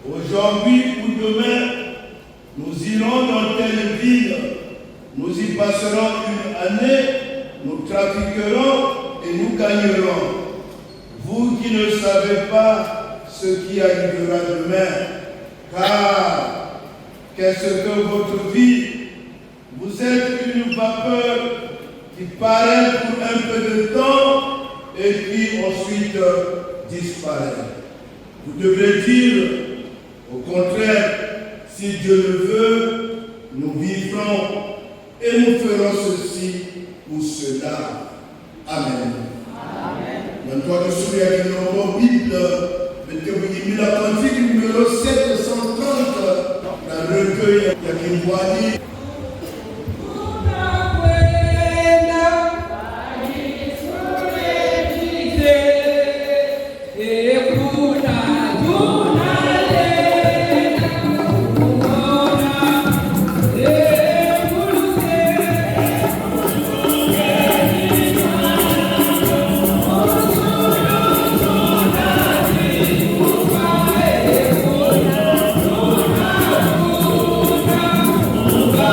Aujourd'hui ou demain, nous irons dans telle ville, nous y passerons une année, nous trafiquerons et nous gagnerons. Vous qui ne savez pas ce qui arrivera demain, car qu'est-ce que votre vie? Vous êtes une vapeur qui paraît pour un peu de temps et qui ensuite disparaît. Vous devrez dire, au contraire, si Dieu le veut, nous vivrons et nous ferons ceci ou cela. Amen. Amen. Dans le souvenir de nos Bible, la cantique numéro 730, la recueil Yakimwani. Bye.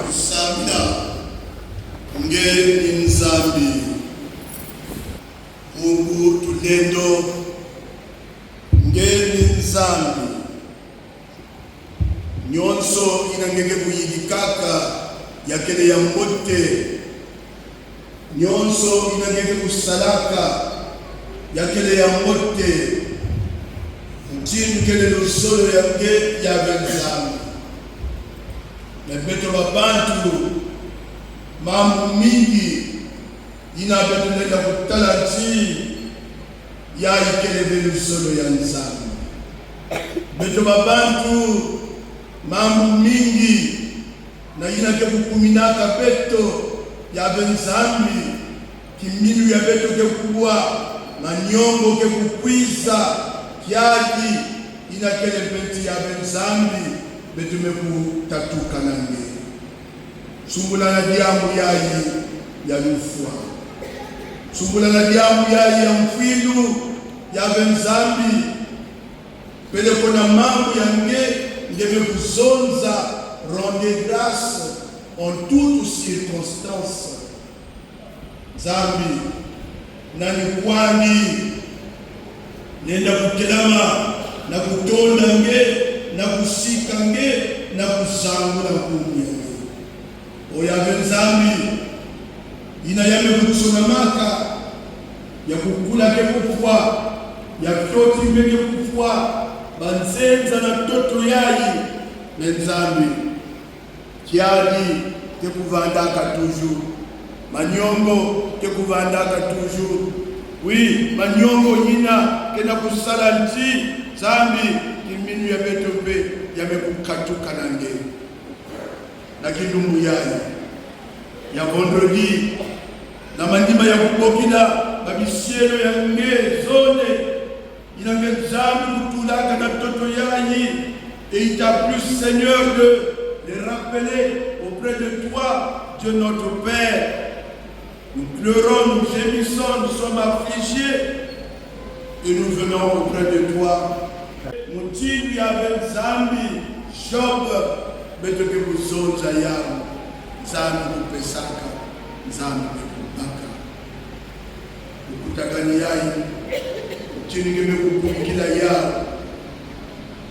kusambila ngeni nzambi Mungu tulendo ngeni nzambi nyonso inangenge kuyidikaka yakele ya mbote nyonso inangenge kusalaka yakele ya mbote mtini kele lusolo yange ya benzambi na beto babantu mambo mingi inabeto nenda kutala nchi ya ikele lusolo ya nzambi beto babantu mambo mingi na inake kukuminaka beto ya benzambi kiminu ya beto ke kubwa na nyongo ke kukwiza kiaji inakele beti ya benzambi beto meku tatuka nange sumbula na diamu yayi ya lufwa sumbula na diamu yayi ya mfilu ya benzambi pele kona mambo yange ndeme kuzonza rendre grâce en toutes circonstances zambi nani kwani nenda kukelama na kutonda nge na kusika nge na kusangula kumye oya benzambi ina yame kutsonamaka ya kukula ke kufwa ya toti mbeke kufwa banzenza na toto yayi benzambi kiadi ke kuvandaka toujours manyongo ke kuvandaka toujours oui manyongo nyina kena kusala nti zambi kiminu ya betope yamekukatuka nange na kilumbu yayi ya vendredi na mandima ya kubokila babisielo yange zone inange zambi kutulaka na toto yayi et il t'a plu Seigneur de les rappeler auprès de toi Dieu notre Père. Nous pleurons, nous gémissons, nous sommes affligés et nous venons auprès de toi. Mutili ya benzambi Job beto ke kuzonza yao zambi kupesaka zambi kubaka ukutakani yayi chini kime kukumikila yao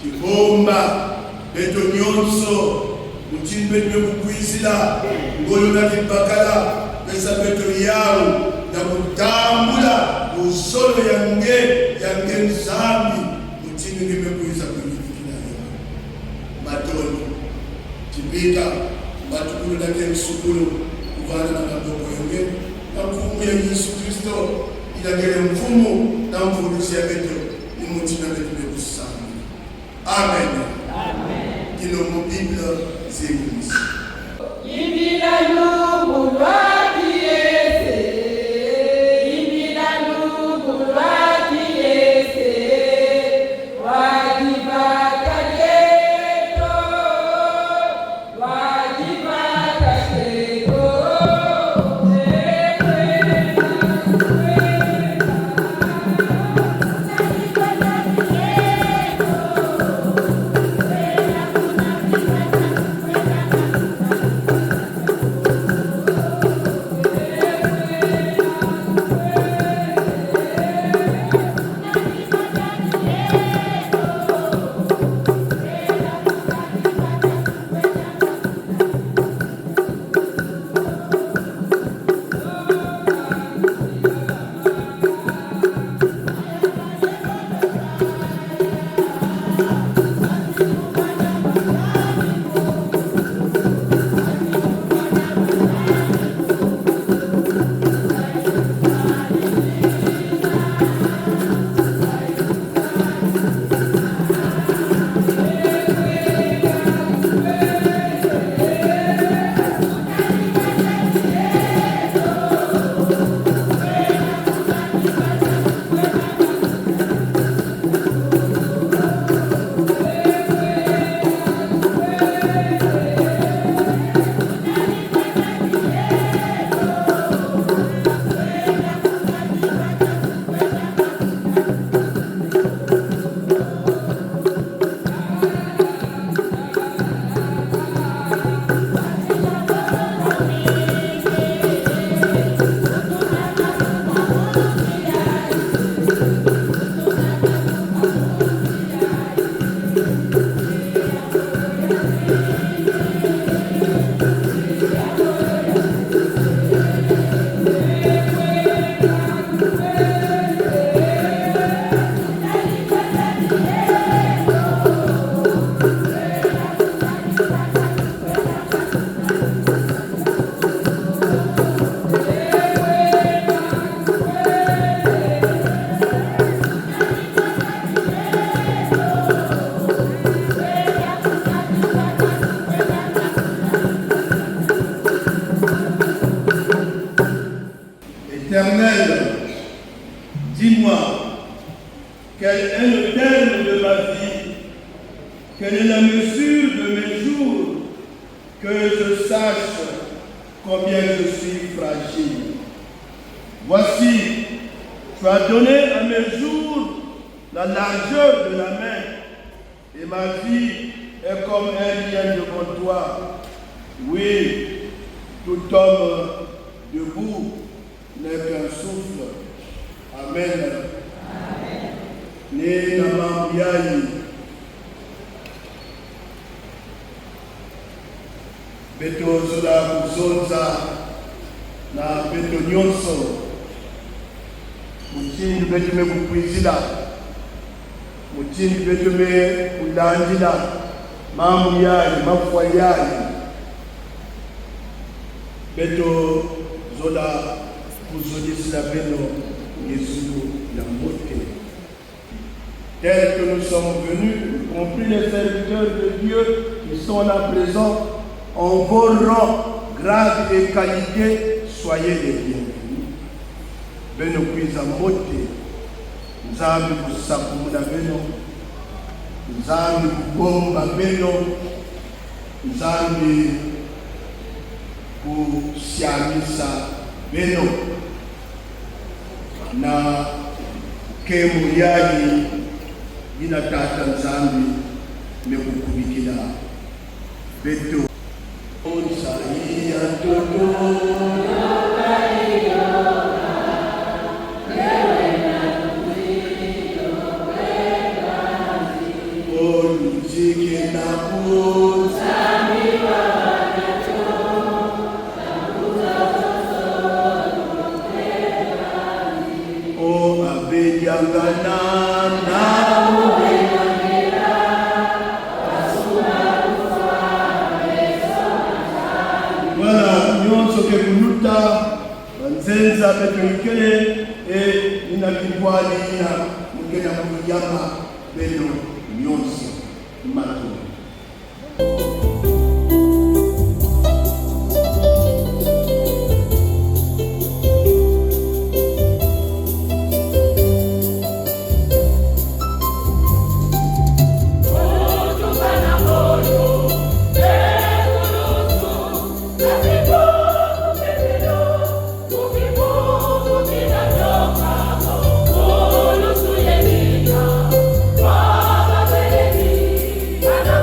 kibomba beto nyonso mutini beto kukwizila ngolo na kibakala pesa beto yao na kutambula usolo yange nzambi mutini kime kuiza kumifikila yao matoni tibika batukulu na kemsukulu kuvana na maboko yange na mfumu ya Yesu Kristo inagele mfumu na mfunusi ya beto ni mutina beto bekusami. Amen. Amen. Kilo mo Bible zémis. Ibila lubu lwaki ese. Ibila lubu lwaki ese. Wajibaka keto. Wajibaka keto. Éternel, dis-moi, quel est le terme de ma vie? Quelle est la mesure de mes jours? Que je sache combien je suis fragile. Voici, tu as donné à mes jours la largeur de la main, et ma vie est comme un lien devant toi. Oui, tout homme debout n'est qu'un souffle. Amen. Ne namambiai. Beto zola kuzonza na beto nyonso. Mutindi beto me kukwizila. Mutindi beto me kulandila. Mamu yali, mafwa yali. Beto zola kuzonisa beno Yesu la motte. Tels que nous sommes venus, y compris les serviteurs de Dieu qui sont là présents, en vos rangs, grades et qualités, soyez les bienvenus. Beno kuiza motte, nzambi kusakumula beno, nzambi kubomba beno, nzambi kusiamisa beno, na kemu yali ina tata nzambi nekukubikila beto onsayi antoto oluzike napo voilà, nyonso ke kuluta nzenza betuikele inakibwali ina mukena kuyama beno nyonso mato. Baba,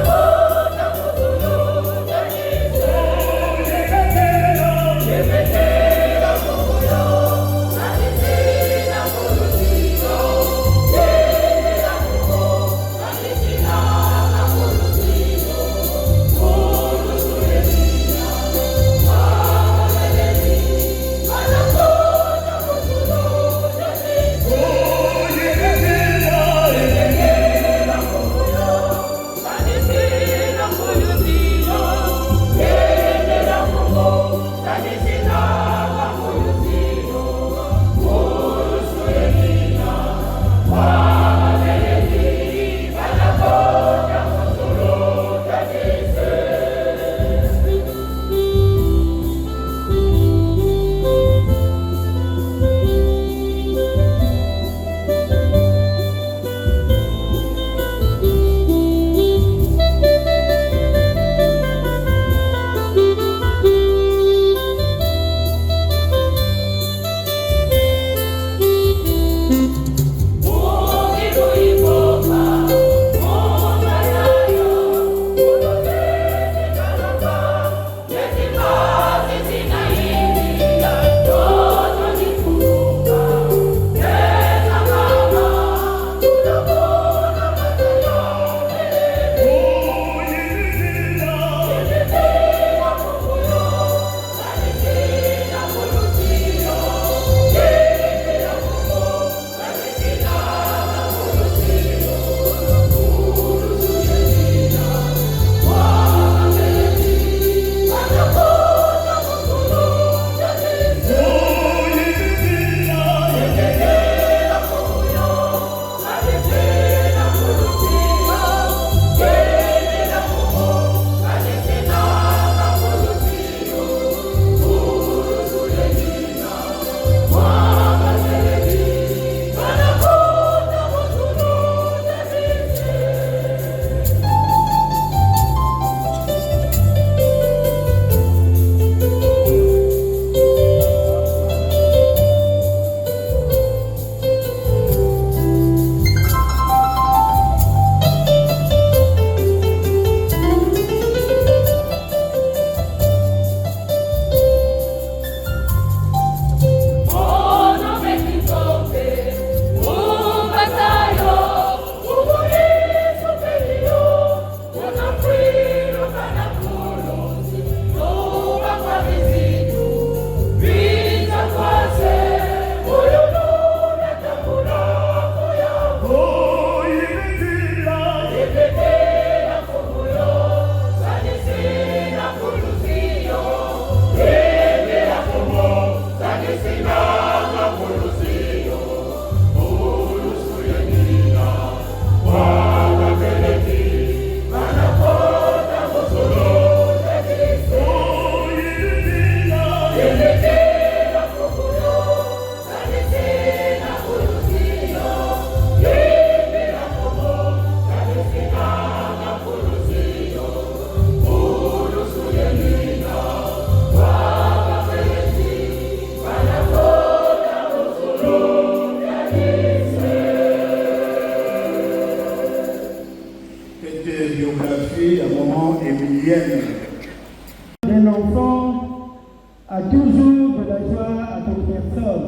a toujours de la joie à toute personne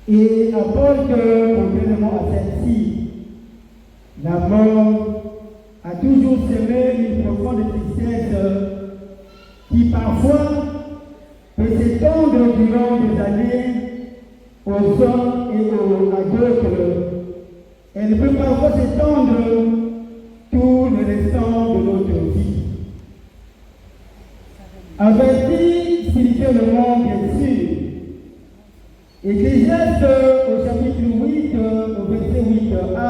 et apporte continuellement à celle-ci. La mort a toujours semé une profonde tristesse qui parfois peut s'étendre durant des années aux uns et à d'autres. Elle peut parfois s'étendre tout le restant de notre vie. Averti spirituellement, bien sûr, Ecclésiaste au chapitre 8, au verset 8a,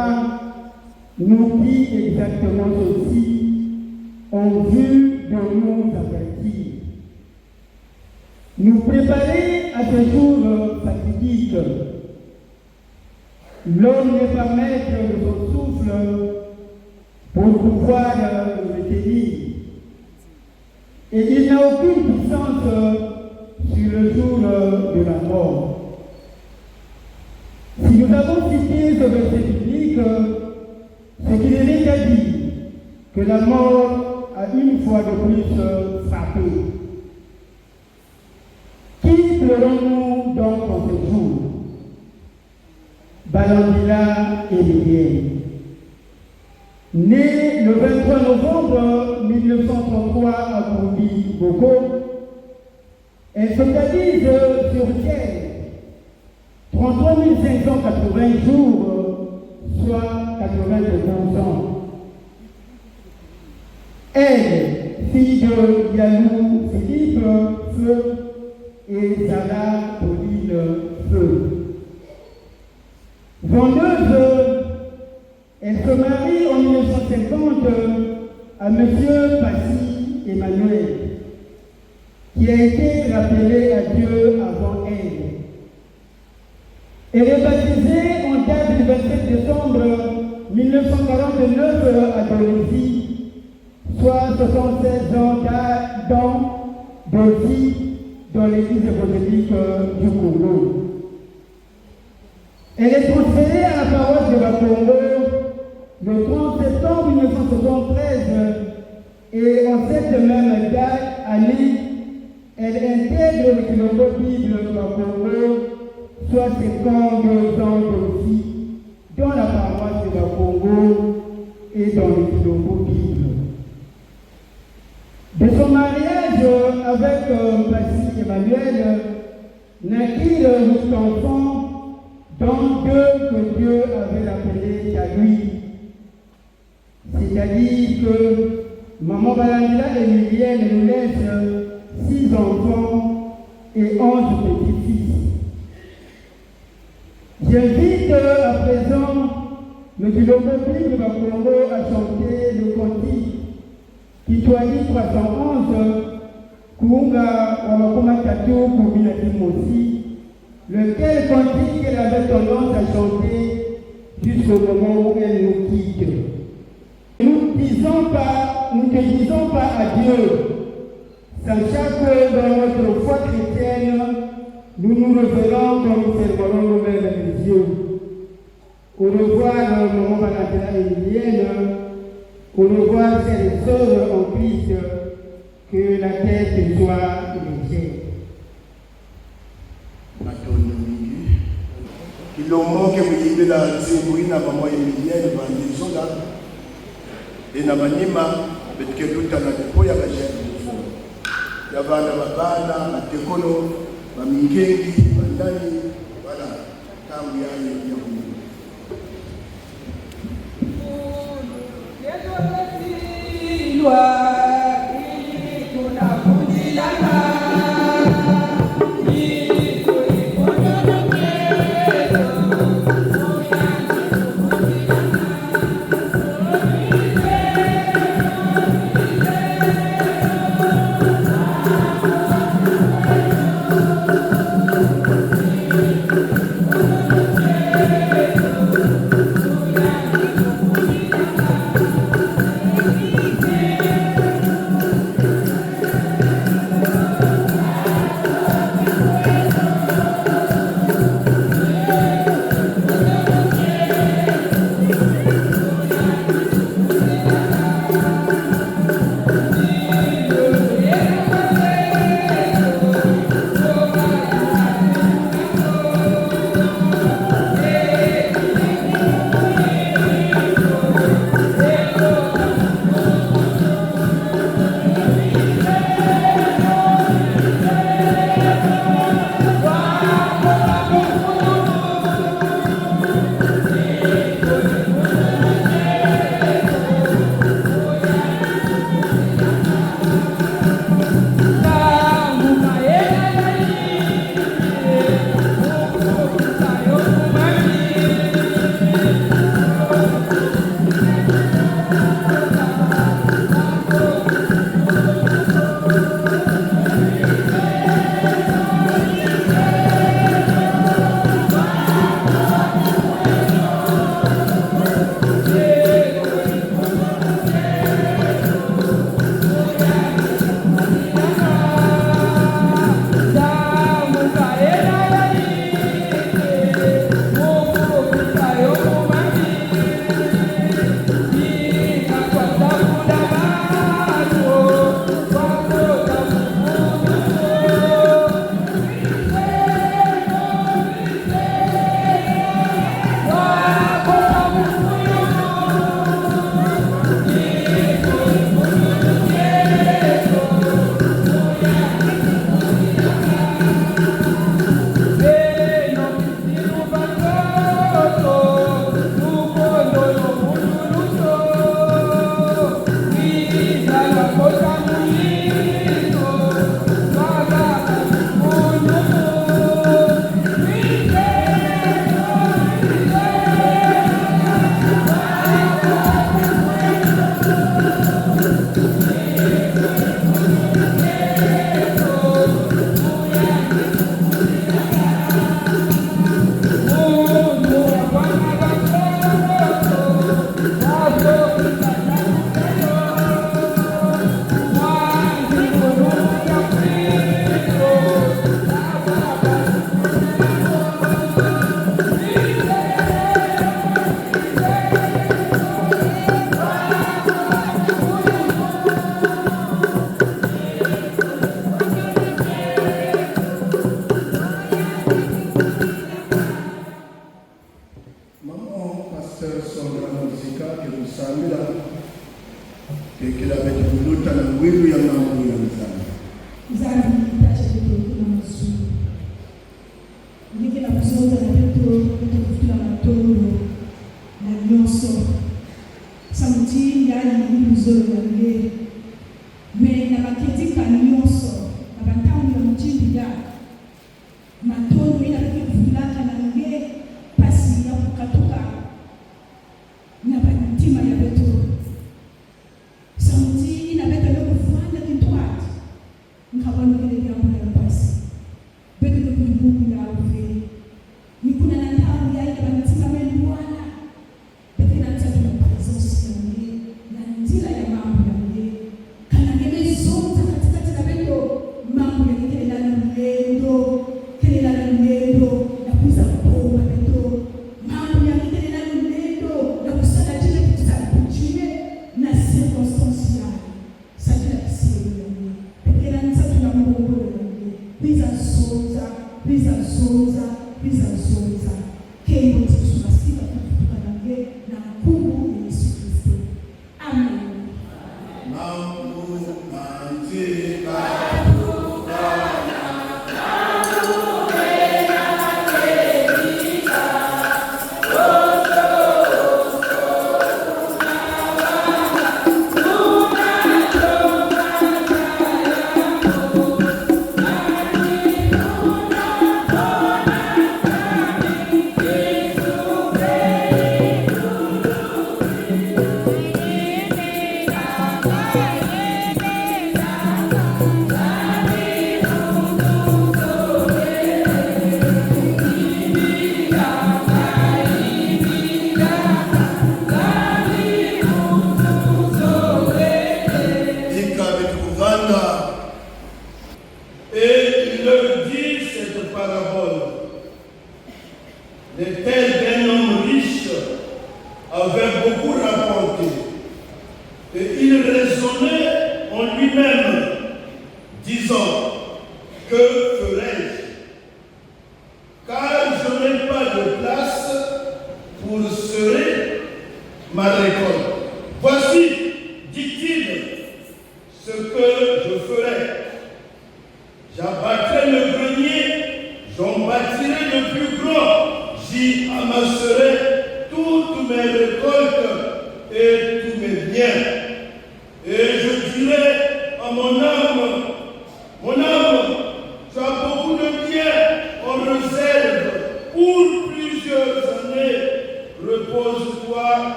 nous dit exactement ceci en vue de nous avertir. Nous préparer à ce jour fatidique. L'homme n'est pas maître de son souffle pour pouvoir le tenir. Et il n'a aucune puissance sur le jour de la mort. Si nous avons cité ce verset biblique, ce qu'il est à dire que la mort a une fois de plus frappé. Qui pleurons-nous donc en ce jour? Balandila et Lilienne. Né le 23 novembre 1933 à Koumbi-Boko, elle s'organise sur Terre 33 580 jours, soit 92 ans. Elle, fille de Yalou Philippe, Feu, et Sarah Pauline, Feu. Vendeuse, elle se marie en 1950 à M. Passy Emmanuel, qui a été rappelé à Dieu avant elle. Elle est baptisée en date du 27 décembre 1949 à Dolisie, soit 76 ans de vie dans l'église évangélique du Congo. Elle est transférée à la paroisse de Bakongo le 30 septembre 1973 et en cette même année, elle intègre le Kilombo Bible de Bakongo, soit 52 ans de vie dans la paroisse de Bakongo et dans le Kilombo Bible. De son mariage avec Passy Emmanuel naquirent 8 enfants, dont 2 que Dieu avait appelés à lui. C'est-à-dire que Maman Balandila et Lilienne nous laissent 6 enfants et 11 petits-fils. J'invite à présent le Kilombo de Bakongo à chanter le cantique Kitwali 311, Kunga Wamakoma Tatou Koumina Timosi, lequel cantique qu'elle avait tendance à chanter jusqu'au moment où elle nous quitte. Nous ne disons pas adieu, sachant que dans notre foi chrétienne, nous nous reverrons quand nous fermerons nous-mêmes les yeux. Au revoir, maman Balandila et Lilienne. Au revoir, frères et sœurs en Christ, que la tête soit légère. Kilombo ke muyimbe la nzembo ina mama Emilienne Vandizola et na manima betike luta na depo ya bajeni ya bana babana na tekolo bamingengi bandani bana tamu yayo ya Mungu.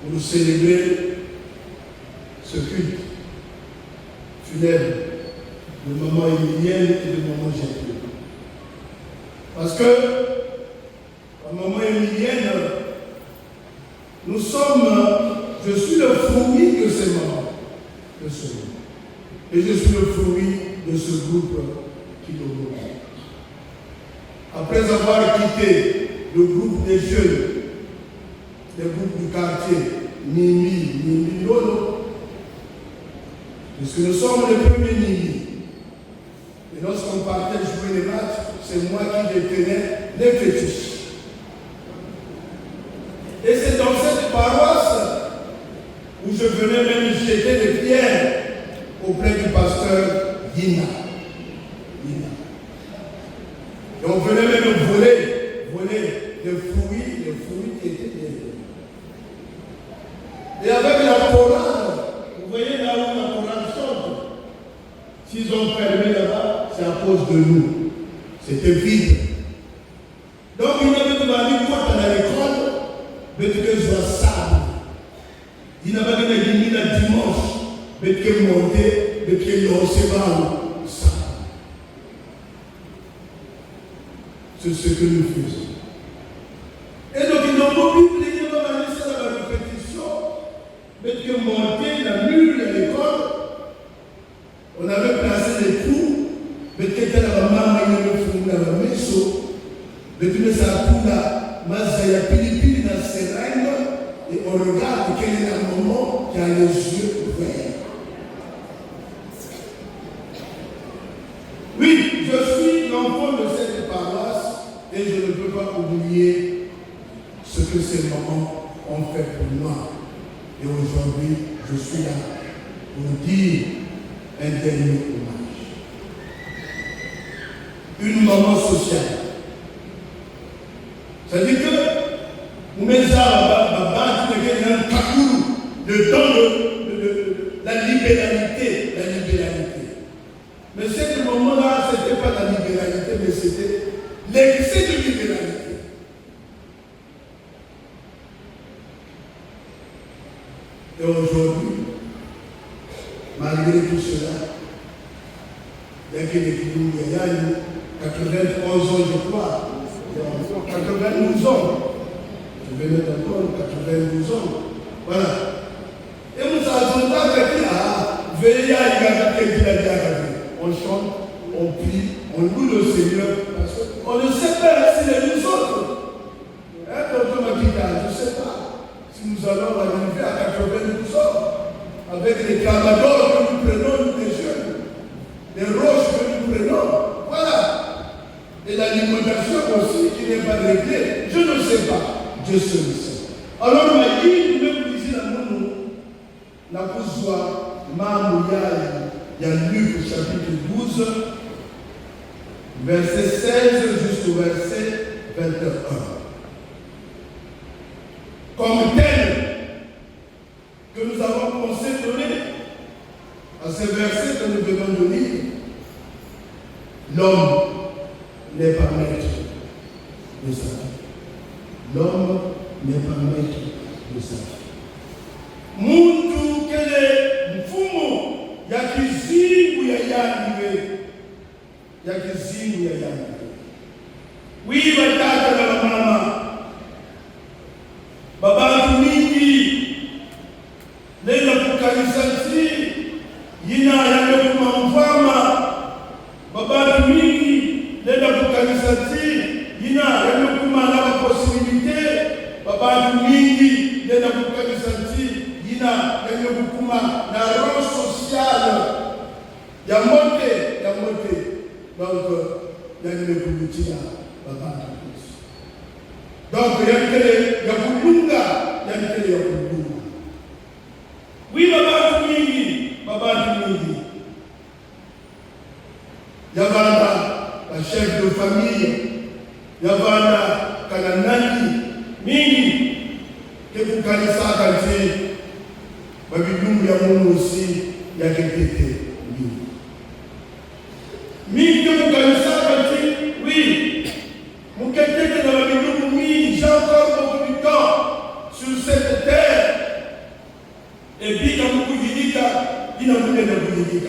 pour célébrer ce culte funèbre de maman Emilienne et de maman Gertrude. Parce que, à maman Emilienne, je suis le fruit de ces mamans, de ce groupe. Et je suis le fruit de ce groupe qui nous représente. Après avoir quitté le groupe des jeunes, le groupe du quartier, Nimi, Lolo, puisque nous sommes les premiers Nimi. Et lorsqu'on partait jouer les matchs, c'est moi qui détenais les fétiches. Et c'est dans cette paroisse où je venais même jeter des pierres auprès du pasteur Yina. Et on venait même voler les fruits qui étaient derrière. Et avec la chorale, vous voyez là où la chorale chante, s'ils ont fermé là-bas, c'est à cause de nous. C'était vide. Donc il n'avait pas dit quoi dans l'école, mais que je sois sable. Il n'avait pas dit le dimanche, mais que monter, mais que l'océan. C'est ce que nous faisons. Et donc, ils n'ont pas pu plier dans la liste de la répétition, mais que monter la mur de l'école, on avait placé les trous, mais que était la maman, il y avait fait la maison, mais que nous avons la mazaya pilipili dans ses règles, et on regarde quel est le moment qui a les yeux ouverts. Oui, je suis l'enfant de cette paroisse et je ne peux pas oublier ce que ces mamans ont fait pour moi. Et aujourd'hui, je suis là pour dire un dernier hommage. Une maman sociale. C'est-à-dire que mes arbres, le temps de la libéralité. Mais ce moment-là, ce n'était pas la libéralité, mais c'était l'excès de libéralité. Et aujourd'hui, malgré tout cela, il y a que des films, il y a 91 ans, je crois, 92 ans. Je vais mettre encore 92 ans. Voilà. Et nous avons dit, veillez à y on chante, on prie, on loue le Seigneur, parce qu'on ne sait pas si c'est nous autres. Tonton Makita, je ne sais pas si nous allons arriver à 92 ans, avec les camadors que nous prenons, nous les jeunes, les roches que nous prenons, voilà. Et l'alimentation aussi qui n'est pas réglée, je ne sais pas, Dieu seul sait. Alors, on m'a dit, nous ici, la pousoie, il y a Luc chapitre 12, verset 16 jusqu'au verset 21. Comme tel que nous avons pensé donner à ce verset que nous devons donner, l'homme n'est pas maître de sa vie. L'homme n'est pas maître de sa vie. Muntu kele mfumo ya kizimu ya yaniwe. Wiba tata na mama. Babantu mingi. Nenda kukalisanti. Yina yande kumamfama. Babantu mingi. Nenda kukalisanti. Yina yande kumanaba posibilite. Babantu mingi. Nenda kukalisanti. Yina yande kuma na roho sociale. Ya mote. Donc, il y a une communauté à donc, il y a une Kulunga. Oui, Baba Mingi. Il y a la chef de famille. Il y a Kananani. Mingi. Que vous connaissez à Kanté. Babylou, il y a mon aussi. Il y a quelqu'un. Mingi que vous connaissez à Kanté. Oui. Mon quelqu'un dans la Bible, j'ai encore beaucoup de temps sur cette terre Et puis, quand vous dites, il n'a plus de dire.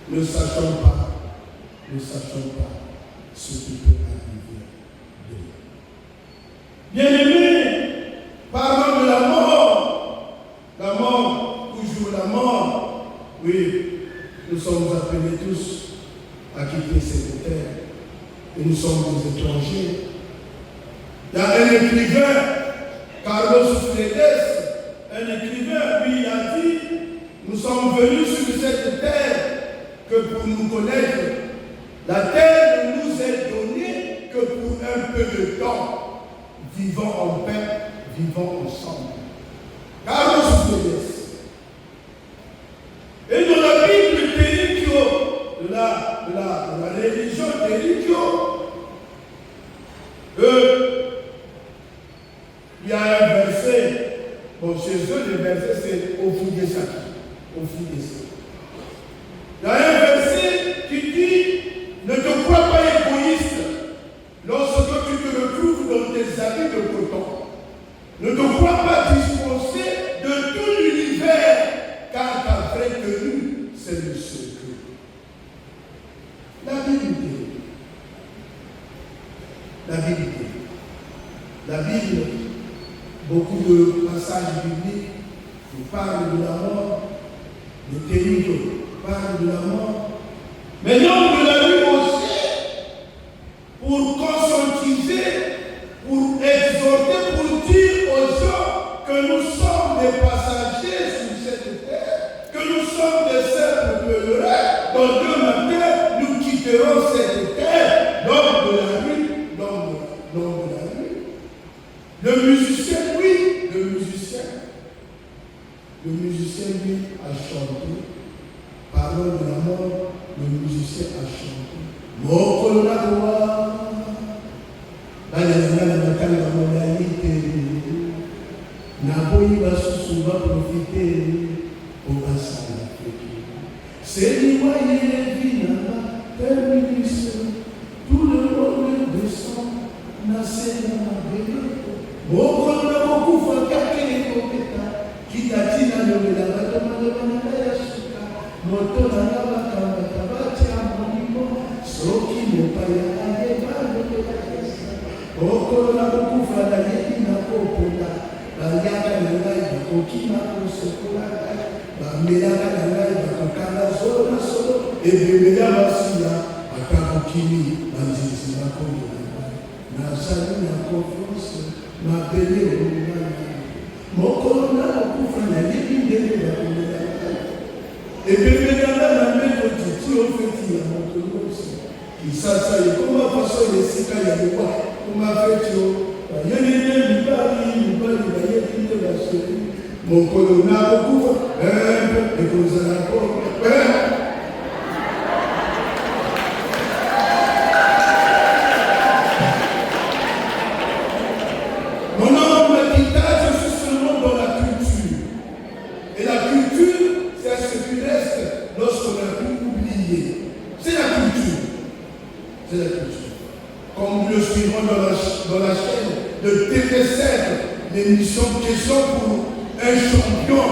Ne sachons pas ce qui peut arriver de nous. Bien-aimés, parlons de la mort, toujours la mort. Oui, nous sommes appelés tous à quitter cette terre. Et nous sommes des étrangers. Il y a un écrivain, Carlos Fredes, un écrivain, lui, il a dit, nous sommes venus sur cette terre que pour nous connaître. La terre ne nous est donnée que pour un peu de temps. Vivons en paix, vivons ensemble. Carlos Fredes. Et dans la Bible Terikyo, de la religion Terikyo, il y a un verset, bon chez eux le verset c'est au fil des sacs. Il y a un verset qui dit, ne te crois pas égoïste lorsque tu te retrouves dans tes habits de coton. Ne te crois pas dispensé de tout l'univers, car ta vraie tenue, c'est le secret. La Bible, beaucoup de passages bibliques nous parlent de la mort, le terrible parle de la mort. Mais l'homme de la vie aussi, pour conscientiser, pour exhorter, pour dire aux gens que nous sommes des passagers sur cette terre, que nous sommes des simples pèlerins, dans 2 matins, nous quitterons cette terre, l'homme de la rue. Le musicien, lui, a chanté. Parlant de la mort, le musicien a chanté. Mokolonakoa, Banana Matanga Monalité, Naboyi Basusu va profiter au bassin d'Afrique. C'est l'Iwa Yélévina, terminus, tout le monde descend, nascent dans ma bénédiction. Mokolonakoku fa kakele koketa, Kitatina Yobela Batamana Yasuka, Motorana Bakamba Tabati Amonimo, Soki Mopaya Ayeba Yobela, Mokolonakoku fa la Yedina Kopola, Bayaka Nangai Bakokima Kosekola, Bamelaka Nangai Bakokala Solo Solo, et Bebeya Basila, Akabukini, Banzizi Bakola, Nazali na confiance, ma belle Mokona okufanya libindele bakolela. Et bébé dans la mettre titi au fait ya mokolo aussi. Kisasa yekoma faso yesika ya kwa kuma fecho. Yene libali bayekinde bashe. Mokolo na okufa ekozala ko. Comme nous le suivrons dans la chaîne de TV7, l'émission Question pour un champion,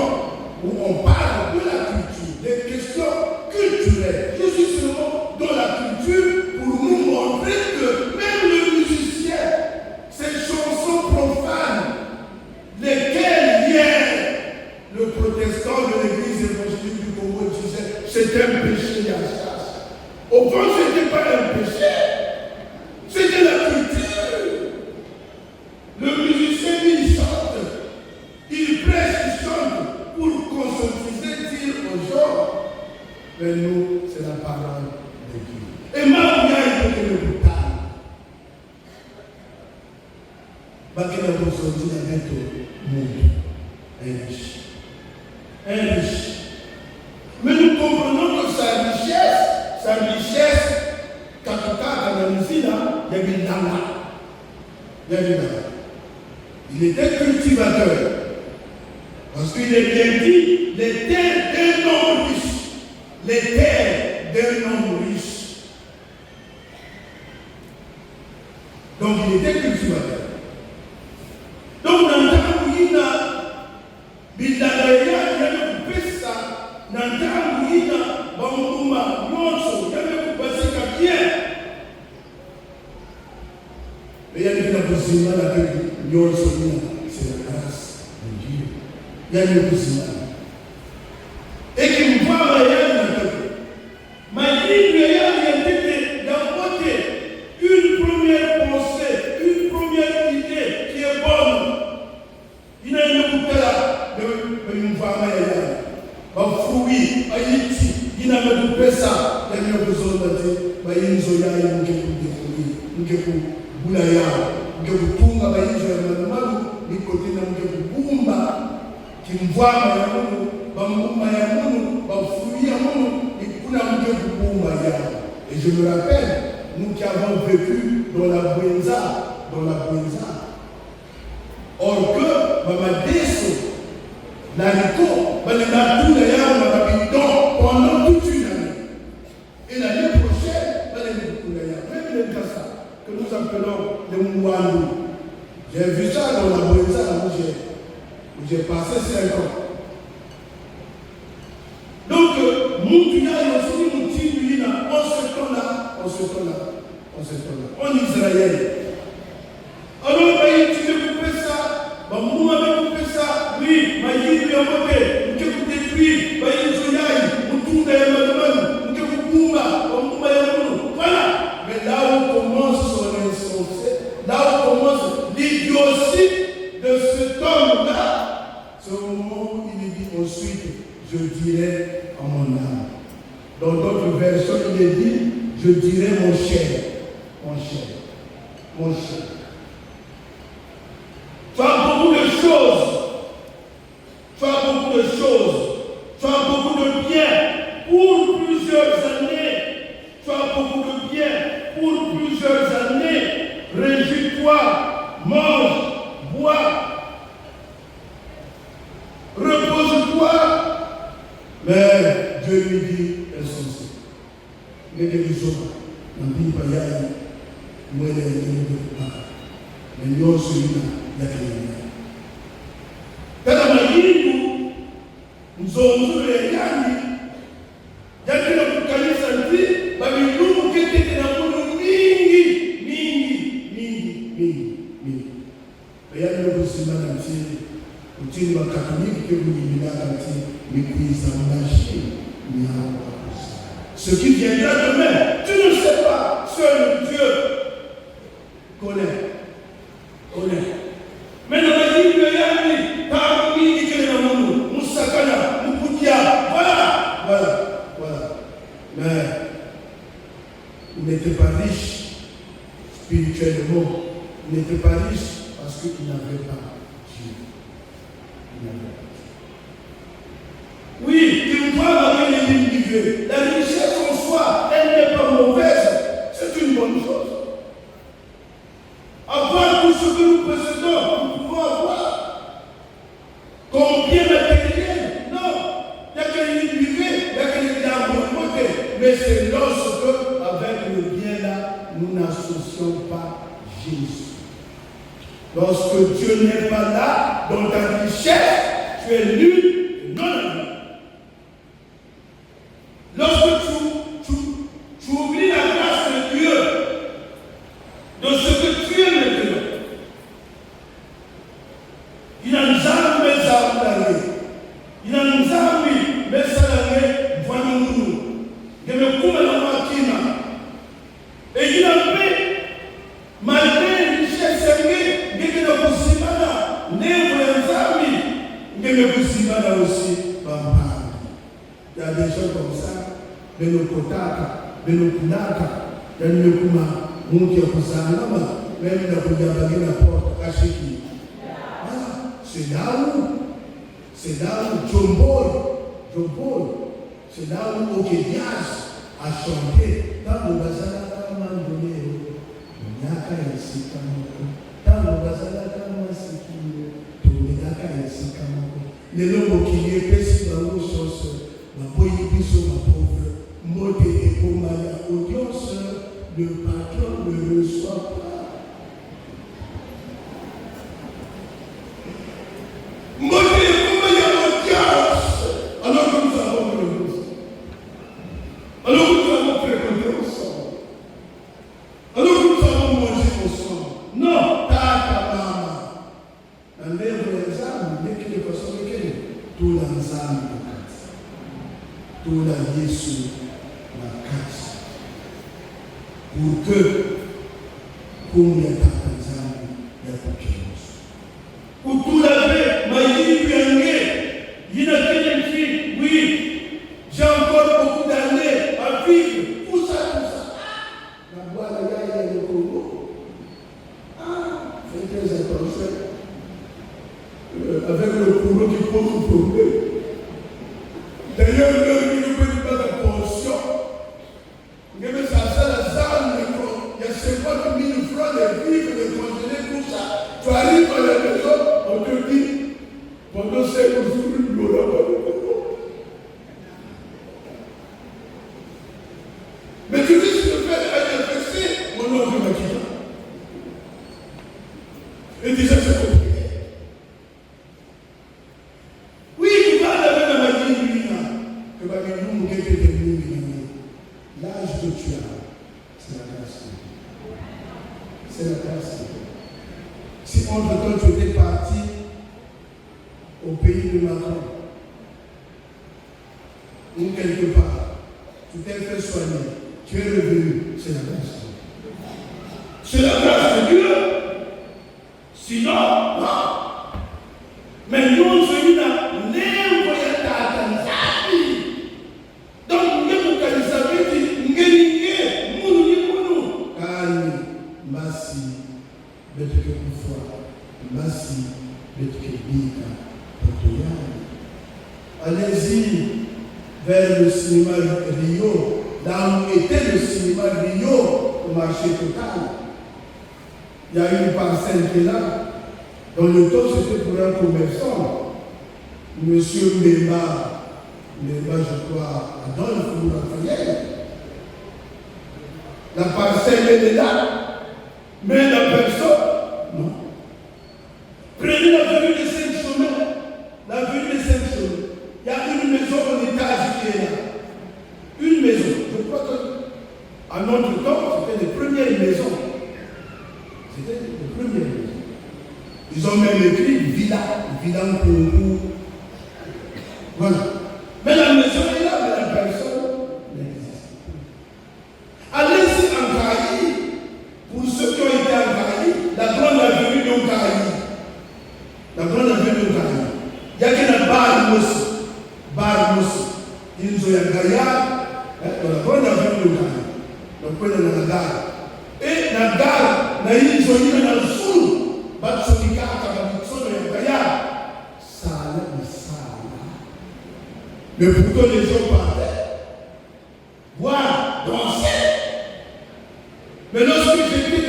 où on parle de la culture, des questions culturelles. Je suis seulement dans la culture pour nous montrer que même le musicien, ces chansons profanes, lesquelles hier le protestant de l'église évangélique du Congo disait c'est un péché à chasse. Au fond, ce n'était pas un péché. C'était la culture. Le musicien, il chante, il prêche, il chante pour conscientiser, dire aux gens. Mais nous, c'est la parole de Dieu. Et maintenant, il y a le brutal. Bakina Bosodi a dit au monde, un riche. Mais nous comprenons que sa richesse, capitale dans la musique, il y a il était cultivateur. Parce qu'il est bien dit, les terres d'un homme riche. Les terres d'un homme riche. Donc il était cultivateur. Donc dans le temps où il a c'est la grâce de Dieu. Il y a une cousin. Et qui me voit rien. Ma ligne est d'un côté une première pensée, une première idée qui est bonne. Il n'a pas coupé là, de une femme à un fruit, à Yiti, il n'a pas coupé ça, il n'a pas besoin de dire, il y a une zoya, il y a une fruit, il y a une boulaya, il y a une tunga, il y a une malu, il y a une boumba, qui me voit, il y a un fruit, et je me rappelle, nous qui avons vécu dans la Buenza, or que, pendant toute une année. Et l'année prochaine, même les Kassa, que nous appelons les Mouandou. J'ai vu ça dans la Buenza, où j'ai passé 5 ans. Donc, Moutouya et aussi Moutouya, on se tourne là, en Israël. Alors, tu veux couper ça, Mouma veut couper ça, oui, Maïd lui a monté, tu veux détruire, Maïd Zoyaï, Moutounda et Madouman, tu veux Mouma, Mouma et Mounou. Voilà. Mais là où commence son insensé, là où commence l'idiotie de cet homme-là, c'est au moment où il dit ensuite, je dirai à mon âme. Dans d'autres versions, il est dit, je dirai mon cher. Tu as beaucoup de choses. Tu as beaucoup de bien pour plusieurs années. Réjouis-toi, mange, bois, repose-toi. Mais Dieu lui dit, insensé. Mais que les autres, on dit pas y aller. Moi, il y a pas. Mais nous, celui-là, il y a quelqu'un. Nous sommes les Yannis. Il y a quelqu'un qui a dit, nous qui étaient dans le monde, mais il y a une autre semaine, il y a un catholique qui vous dit, ce qui viendra demain, tu ne sais pas, seul Dieu connaît. Mais dans la vie de Yanni, par qui est dans le monde, Moussakana, Moukoudia, voilà. Mais il n'était pas riche spirituellement, il n'était pas riche parce qu'il n'avait pas Dieu. Oui, il doit avoir une ligne du Dieu. La richesse en soi, elle n'est pas mauvaise, c'est une bonne chose. Avoir tout ce que nous possédons, nous pouvons avoir. Comme bien matériel, non. Il n'y a qu'un individu, il n'y a qu'un individu. Mais c'est lorsque, avec le bien-là, nous n'associons pas Jésus. Lorsque Dieu n'est pas là, dans ta richesse, tu es nul et non ami. Lorsque tu oublies la grâce de Dieu, de ce que tu es maintenant, il a nous armé d'armer. Il a nous armé, mais ça l'a fait, voyons-nous. Il me coupe la machine. Et il a fait, malgré les richesses, il y a des possibilités, il y a des possibilités aussi. Il y a des gens comme ça. Benokotaka, Benokunaka, Yanukuma, Munki Kusana, même la Kuyabagina porte, Kashiki. Voilà, c'est là où Jombol, c'est là où Okedias a chanté. Dans le Bazala, Mandonero, Naka et Sikamoko, dans le Bazala, Kamasiki, Tominaka et Sikamoko. Les lombos qui est pesé dans l'eau sauce, ma poïbiso, ma pauvre. Moté et Komaya audience, le patron ne reçoit pas. Moté et Komaya audience, alors que nous avons fait alors que nous avons fréquenté ensemble, alors que nous avons mangé ensemble. Non, tata maman, levo ya zamu nekile kwa sababu kile tula nzambi wakati tula Yesu wakati pour que kumya tata nzambi ya kukemusu utula pe maïli yange yina kile mchi oui j'ai encore beaucoup d'années à vivre tout ça la Bwana yaya ya Kongo faites très attention avec le courant qui pose un problème. D'ailleurs, il ne peut pas la pension. Mais ça, c'est la salle, il y a 50 000 francs de vivre, de congeler, tout ça. Tu arrives à la maison, on te dit, pendant 5 jours, il n'y aura pas de courant. Mais tu dis, si tu fais un FC, mon nom de Makita. Et déjà, c'est compliqué. L'âge que tu as, c'est la grâce. C'est la grâce. Si entre-temps tu étais parti au pays de Macron, ou quelque part, tu t'es fait soigner, tu es revenu, c'est la grâce. C'est la grâce de Dieu. Sinon, non. Mais nous, on se dit là, allez-y vers le cinéma Rio, là où était le cinéma Rio, au marché total. Il y a une parcelle qui est là. Dans le temps, c'était pour un commerçant. Monsieur Mbemba, je crois, Adolphe ou Raphaël. La parcelle, elle est là. Mais la personne, non. Prenez l'avenue des 5 chemins. L'avenue des 5 chemins. Il y a une maison en étage qui est là. Une maison. Je crois que, à notre temps, c'était les premières maisons. C'était les premières maisons. Ils ont même écrit villa en Congo. Voilà. Mais la maison est là, mais la personne n'existe pas. Allez-y en Caraïbes. Pour ceux qui ont été en Caraïbes, la grande avenue de Caraïbes. La grande avenue de Caraïbes. Il y a qui n'a pas Barmos. Ils ont un gaillard dans la grande avenue de Caraïbes. Donc, on est dans la gare. Et la gare, ils ont eu dans le sous. Batsonika, Kababitson, et le gaillard. Ça allait. Mais pourtant, les gens partaient. Boire, danser. Mais lorsque j'étais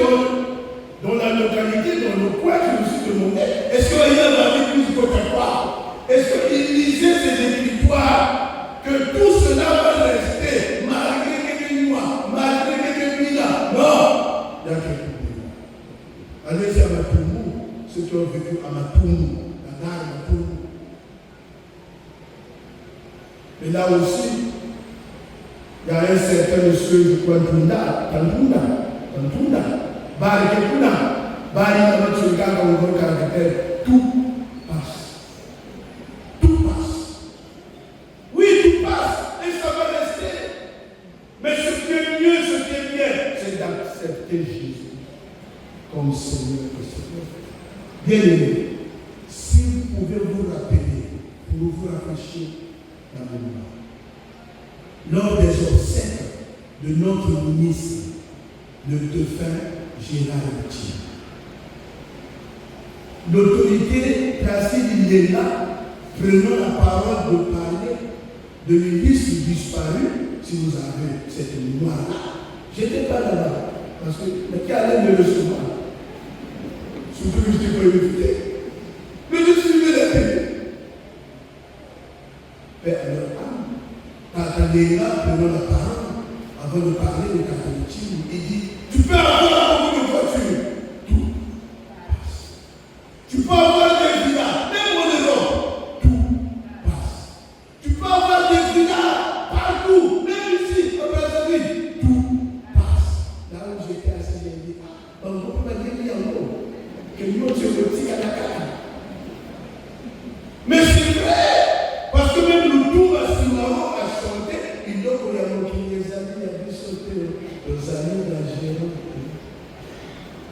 dans la localité, dans le coin, je me suis demandé, est-ce qu'il y a avait plus de quoi? Est-ce qu'il lisait ces écritoires que tout cela va rester malgré quelques mois, malgré quelques minutes? Non! Il y a quelques minutes. Allez-y à Matoumou, ceux qui ont vécu à Matoumou, la gare de Matoumou. Et là aussi, il y a un certain monsieur, je crois, Tunda, Bari Kekuna, Bari Namatsuka, tout passe. Tout passe. Oui, tout passe, et ça va rester. Mais ce qui est mieux, c'est d'accepter Jésus comme Seigneur et Sauveur. Bien-aimé, si vous pouvez vous rappeler, pour vous rafraîchir la mémoire, lors des obsèques de notre ministre, le défunt Gérard Thier. L'autorité Placide Léna, prenant la parole de parler de l'hélice disparue, si vous avez cette mémoire-là, j'étais pas là-bas, parce que le qui allait me recevoir, surtout que je n'étais pas invité, mais je suivais la télé. Mais alors, Tata Léna, prenant la parole, avant de parler de catholicisme, il dit, tu peux avoir beaucoup de voitures, tout passe. Tu peux avoir des villas, même au maison, tout passe. Tu peux avoir des villas partout, même ici, au Brazzaville, tout passe. Là où j'étais assis, j'ai dit, on ne peut pas dire que nous, c'est le petit Kanaka.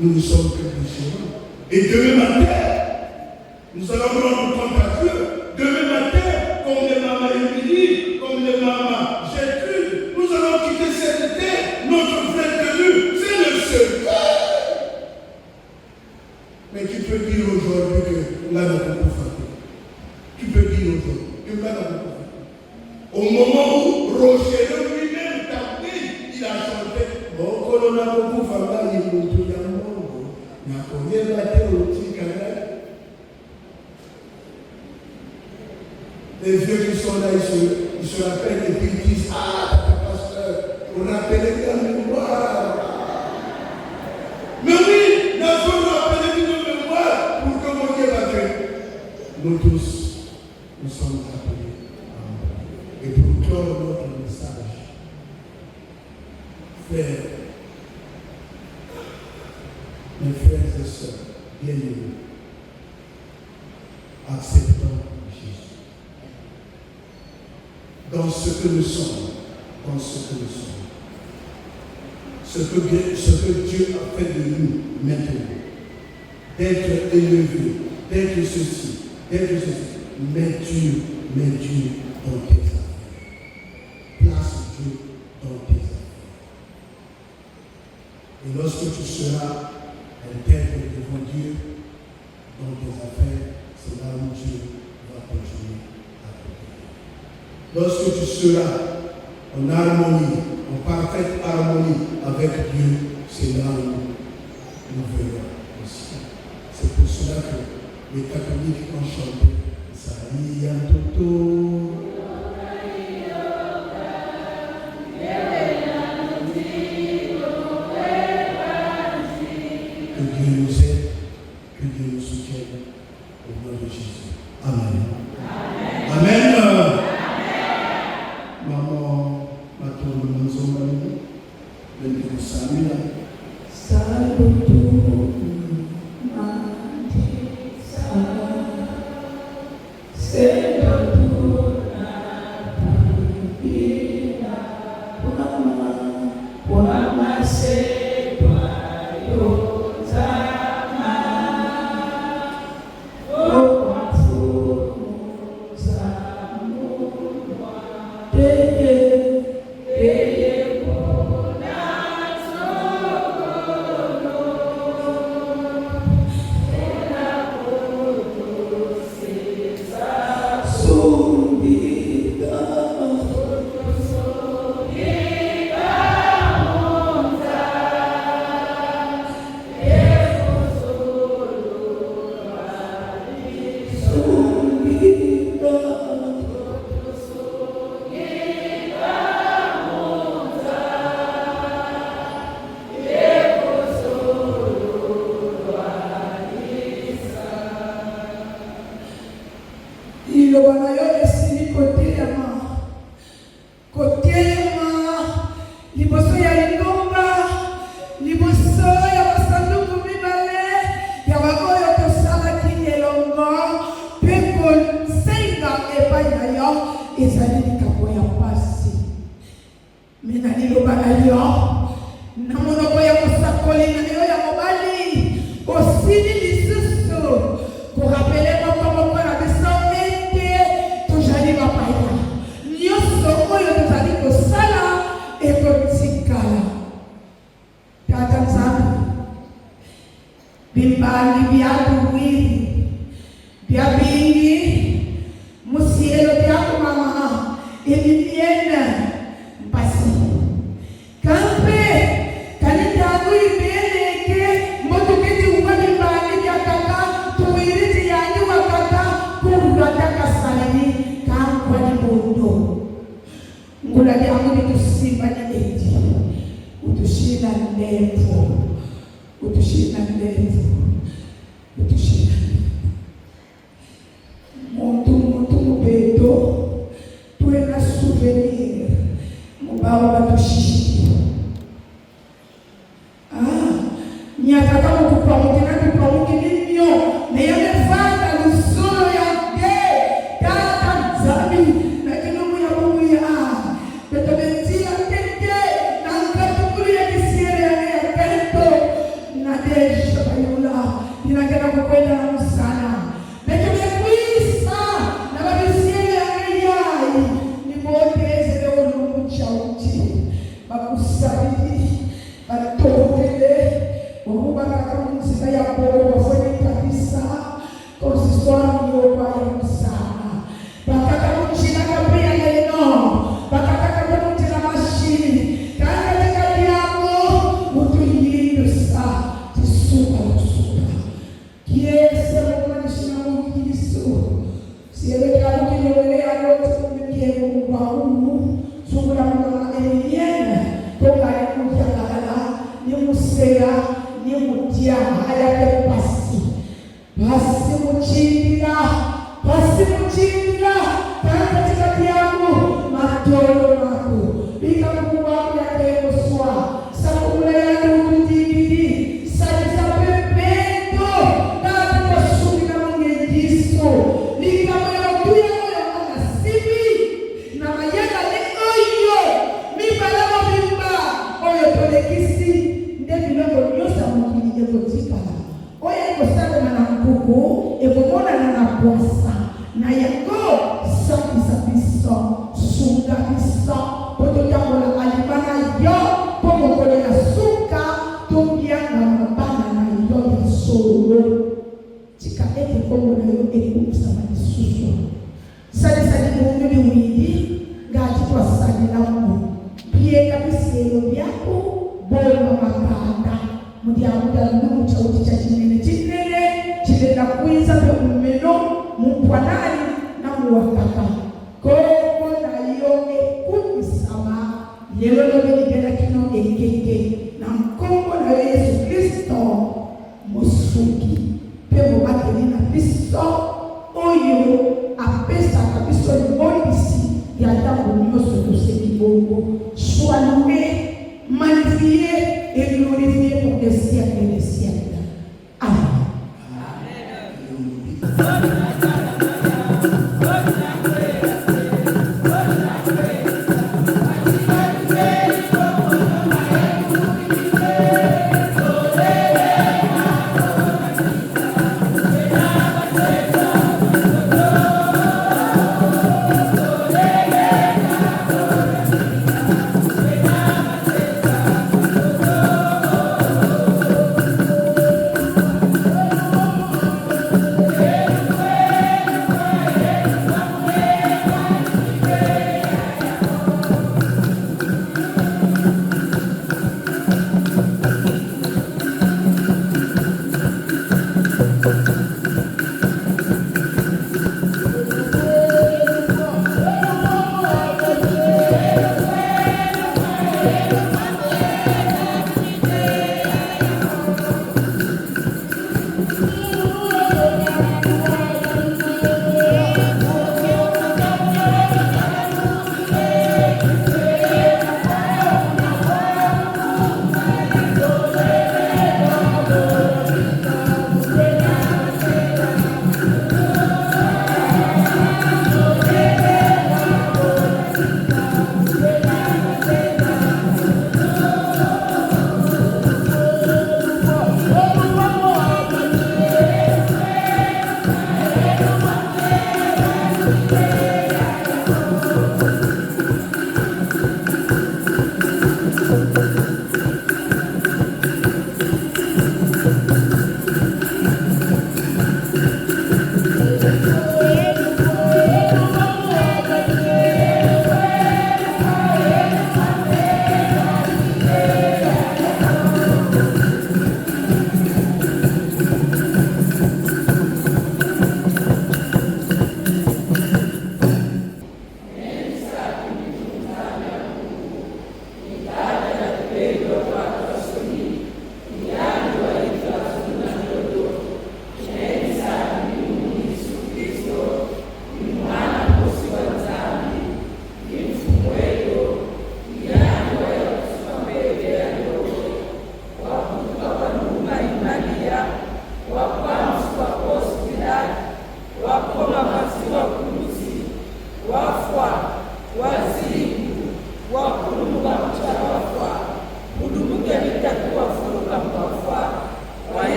nous ne sommes que pécheurs. Et demain matin, nous allons rendre compte à Dieu. Demain matin, comme les mamans Émilie, comme les mamans Gertrude, nous allons quitter cette terre. Notre frère de nous, c'est le Seigneur. Mais tu peux dire aujourd'hui que là, n'a pas fatigué. Tu peux dire aujourd'hui que là, n'a pas fatigué. Au moment où Roger lui-même tapait, il a chanté. Bon, quand on a beaucoup fatigué, il nous dit à moi. Il y a combien de théologie quand même. Les vieux qui sont là, ils se rappellent et puis ils disent ah, pasteur, on rappelle ta mémoire. Mais oui, nous avons rappelé une mémoire pour que mon Dieu va faire. Nous tous, nous sommes appelés. Et pour clore notre message, frères, mes frères et sœurs, bien-aimés, acceptons Jésus. Dans ce que nous sommes, ce que Dieu a fait de nous maintenant, d'être élevé, d'être ceci, mets Dieu dans tes affaires. Place Dieu dans tes affaires. Et lorsque tu seras intègre devant Dieu dans tes affaires, c'est là où Dieu va continuer à t'aider. Lorsque tu seras en harmonie, en parfaite harmonie avec Dieu, c'est là où nous verrons aussi. C'est pour cela que les catholiques ont chanté Saïa Toto. Que Dieu nous aide, que Dieu nous soutienne au nom de Jésus. Amen. Amen. Amen. Maman, Matou, Manzomani, Bendigo Samina. Saluto,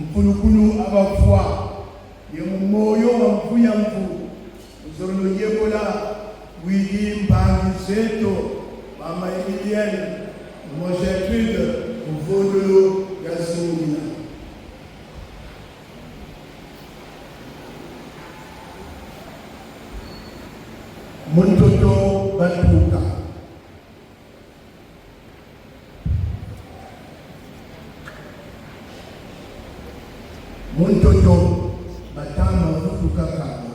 Mpulukulu abafwa yemumoyo wa mvuya mvu uzorologie kola wili mbangi zeto mama Emilienne Mojetude uvodolo gazimina Muntoto batuka Muntoto batama batuka kama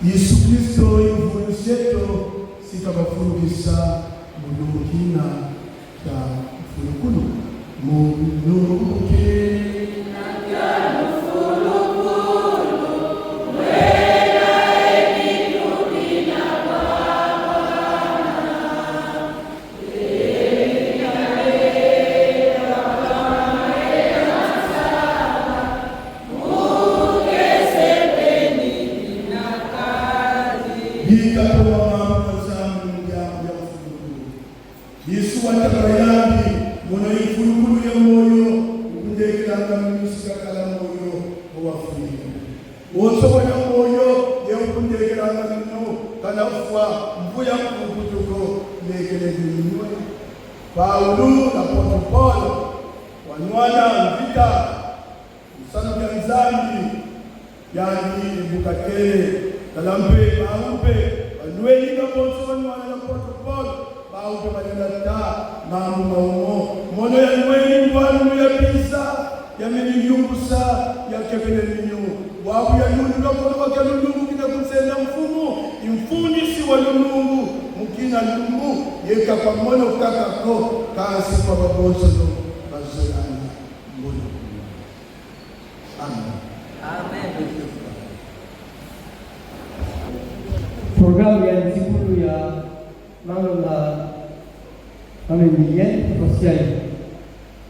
Yesu Kristo ivuliseto sitabafurugisa mudukina ta fulukulu muduke Yesu watabayambi muna ifulukulu ya moyo ukundekilanga mmisika kala moyo uwafulika wosobo ya moyo ya ukundekilanga mno kana ufa mvuya mkutuko lekele zinywe Paulo na Paul wanwana mvita msanu ya mzambi yani mbukakele kalampe maupe wanweni kabonso wanwana na Paul Paulo manilata mamu maumo mono ya nweni mwanu ya pisa ya meni yungusa ya kebele ninyo wabu ya yunga mono wake lungu kina kusenda mfumu imfuni si wa lungu mukina lungu yeka kwa mono kakako kasi kwa babonso no bazolani mono Amen. Amen. Programu ya nzikulu ya mama na Emilienne Kosiani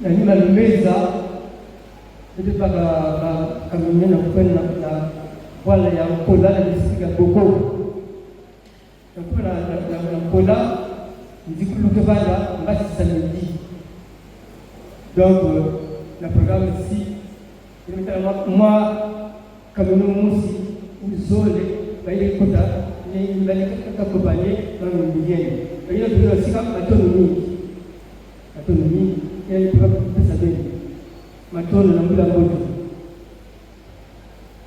na nima lumeza ndio paka kamenya na kwenda na wala ya mkola na disika boko na kuna na mkola nzikulu kebanda mbasi samedi donc la programme ici moi kamenya musi uzole baile kota ni mbele kakopanye mama Emilienne hiyo ndio sika matono mingi yani kwa pesa deni matono na mbula moto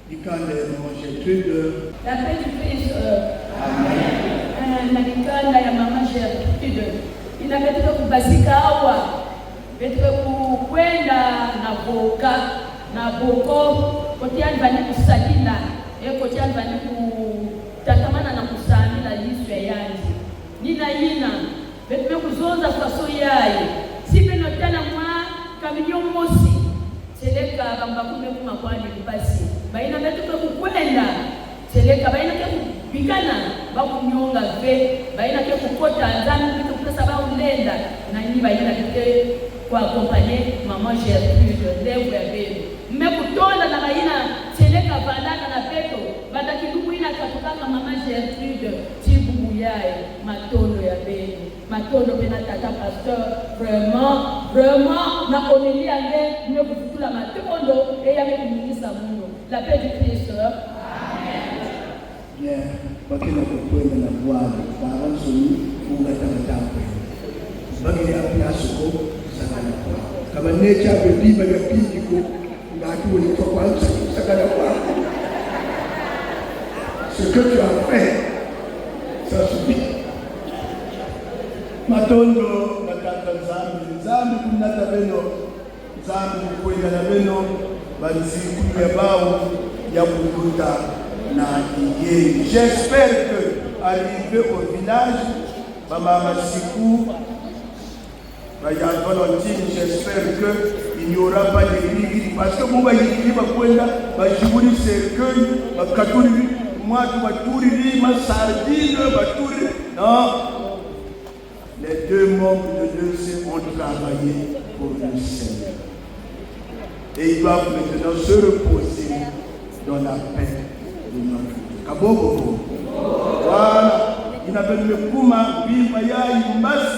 Dikande Mojetude la paix du Christ amen na dikanda ya mama Gertrude inapetika kubasika hawa betika kwenda na boka na boko kotiani bani kusalila kotiani bani kutatamana na kusamila Yesu ya yanzi nina yina betume kuzonza faso yaye sipe notana mwa kaminyo mosi seleka bamba kume kuma kwani kubasi baina betume kukwenda seleka baina ke kubikana bakunyonga ve baina ke kukota nzani bitu pesa ba ulenda na nyi baina ke kwa kompanye mama Gertrude ndevu ya bebe mmekutonda na baina seleka bandana na peto banda kidumu ina katukanga mama Gertrude tibu yaye matondo ya bebe matondo pena tata pasteur vraiment na homilia nge mwe kufutula matondo eya mekumingisa muno la paix du Christ amen bien bakina kukwenda na Bwana baba nsoni funga takataka bagire apiasoko sakana kwa kama necha bediba ya pijiko ngati woni kwa kwanza sakana kwa ce que tu as fait ça suffit matondo nataka zambi kunata beno zambi kwenda na beno bazikulu ya bao ya kukuta na iye. J'espère que arrivé au village mama siku ya Valentine, j'espère que il n'y aura pas de grille parce que mon baïli va kwenda bajibuli cercueil bakaturi mwatu baturi ma sardine baturi non. Les deux membres de Dieu ont travaillé pour le Seigneur. Et ils doivent maintenant se reposer dans la paix de notre Dieu. Kaboko. Voilà. inabemekuma bimba yayi mbasi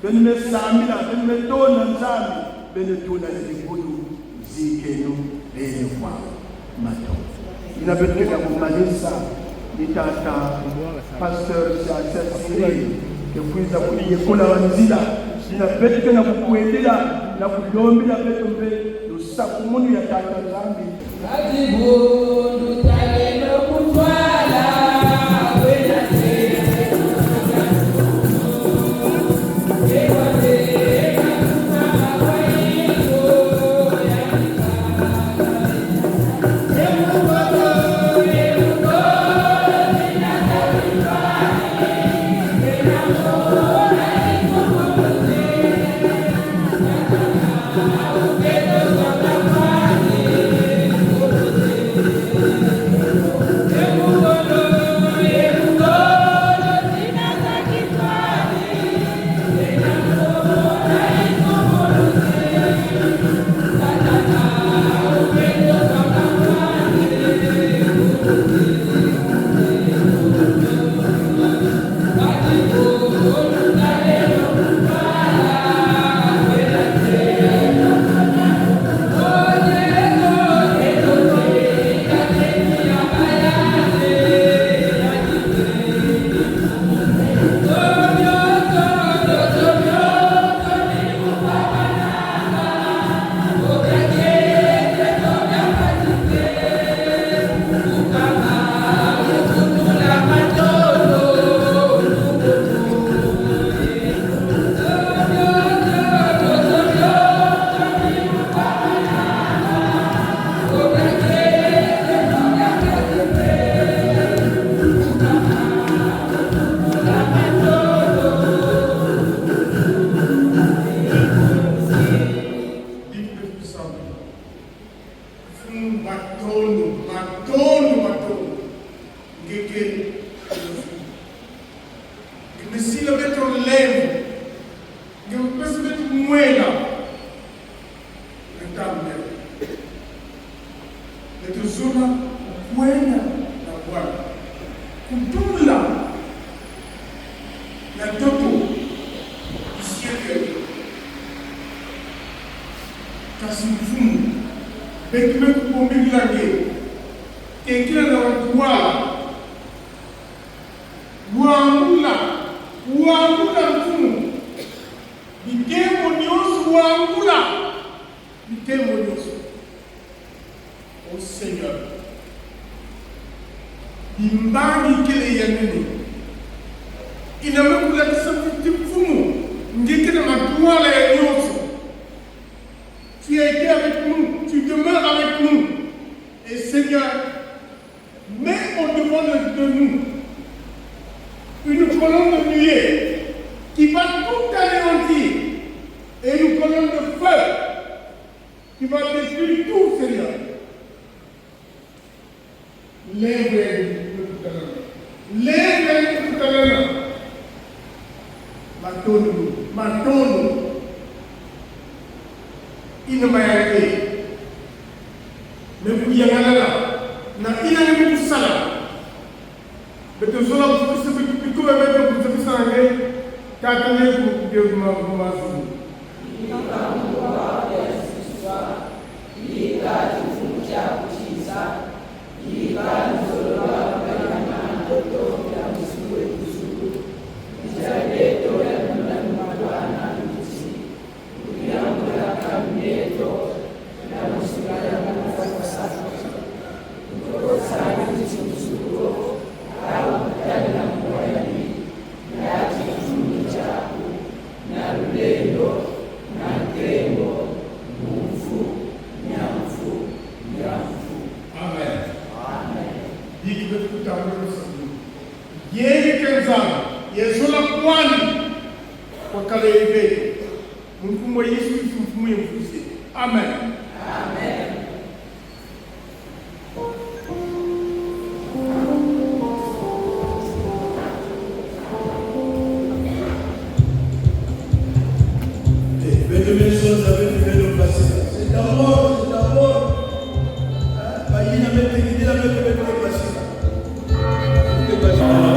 benemesamila benemetona nzambi benetuna nezikulu zikenu bene kwa mato inabeteka kumalisa nitata pastor Sasiri kekuiza kuliyekula wanzila inabeteka na kukuendela na kulombela betombe lusaku munu ya tata nzambi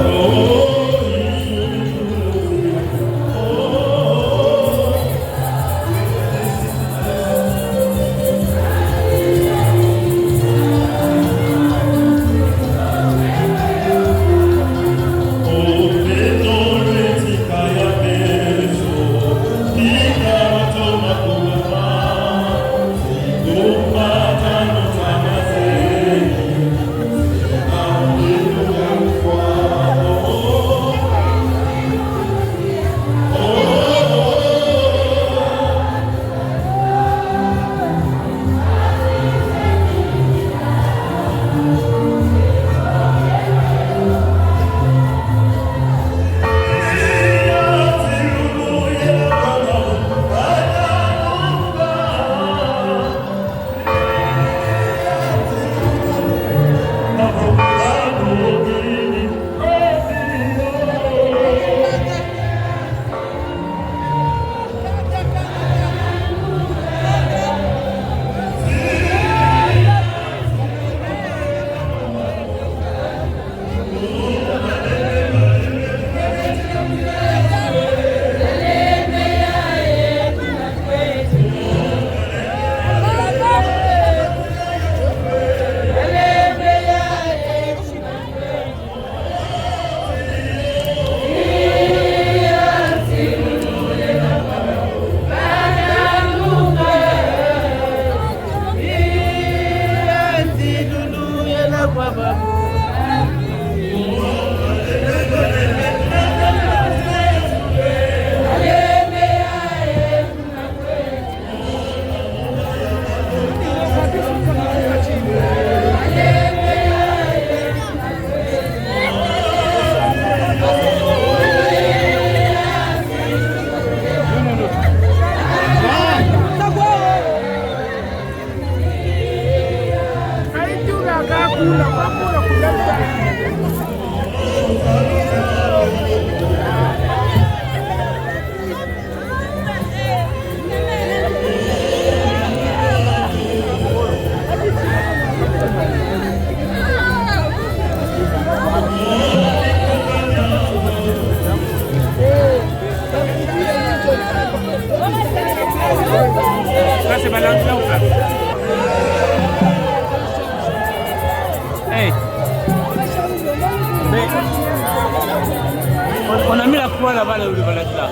Oh, Ça c'est balance là ou pas? Hey. Mais on a mis la croix là-bas, le balance là.